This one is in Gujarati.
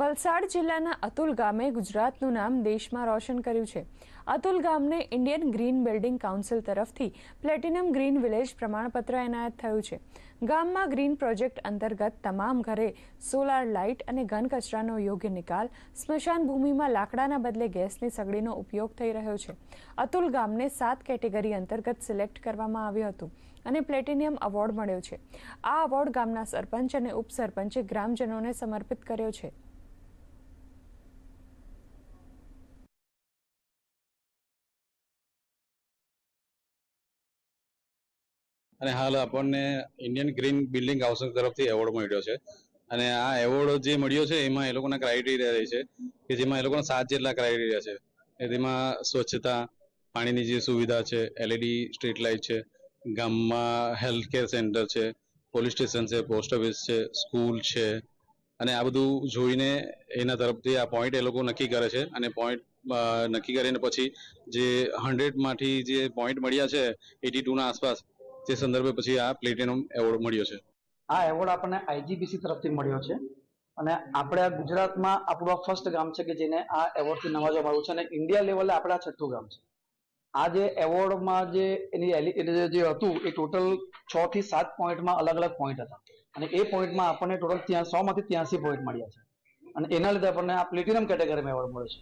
વલસાડ જિલ્લાના અતુલ ગામે ગુજરાતનું નામ દેશમાં રોશન કર્યું છે। અતુલ ગામને ઇન્ડિયન ગ્રીન બિલ્ડિંગ કાઉન્સિલ તરફથી પ્લેટિનમ ગ્રીન વિલેજ પ્રમાણપત્ર એનાયત થયું છે। ગામમાં ગ્રીન પ્રોજેક્ટ અંતર્ગત તમામ ઘરે સોલાર લાઇટ અને ઘન કચરાનો યોગ્ય નિકાલ, સ્મશાન ભૂમિમાં લાકડાના બદલે ગેસની સગડીનો ઉપયોગ થઈ રહ્યો છે। અતુલ ગામને 7 કેટેગરી અંતર્ગત સિલેક્ટ કરવામાં આવ્યું હતું અને પ્લેટિનિયમ એવોર્ડ મળ્યો છે। આ એવોર્ડ ગામના સરપંચ અને ઉપસરપંચે ગ્રામજનોને સમર્પિત કર્યો છે। અને હાલ આપણને ઇન્ડિયન ગ્રીન બિલ્ડિંગ કાઉન્સિલ તરફથી એવોર્ડ મળ્યો છે અને આ એવોર્ડ જે મળ્યો છે એમાં એ લોકોના ક્રાઇટેરિયા રહે છે કે જેમાં એ લોકોના 7 જેટલા ક્રાઇટેરિયા છે। તેમાં સ્વચ્છતા, પાણીની જે સુવિધા છે, LED સ્ટ્રીટ લાઇટ છે, ગામમાં હેલ્થ કેર સેન્ટર છે, પોલીસ સ્ટેશન છે, પોસ્ટ ઓફિસ છે, સ્કૂલ છે અને આ બધું જોઈને એના તરફથી આ પોઈન્ટ એ લોકો નક્કી કરે છે અને પોઈન્ટ નક્કી કરીને પછી જે 100માંથી જે પોઈન્ટ મળ્યા છે 82ના આસપાસ તે સંદર્ભે પછી આ પ્લેટિનમ એવોર્ડ મળ્યો છે। આ એવોર્ડ આપણને IGBC તરફથી મળ્યો છે અને આપણે આ ગુજરાતમાં આપણું આ ફર્સ્ટ ગામ છે કે જેને આ એવોર્ડથી નવાજવામાં આવ્યું છે અને ઇન્ડિયા લેવલે આપણે આ 6થું ગામ છે। આ જે એવોર્ડમાં જે એની જે હતું એ ટોટલ 6 થી 7 પોઈન્ટમાં અલગ અલગ પોઈન્ટ હતા અને એ પોઈન્ટમાં આપણને ટોટલ 100માંથી 83 પોઈન્ટ મળ્યા છે અને એના લીધે આપણને આ પ્લેટિનમ કેટેગરીમાં એવોર્ડ મળ્યો છે।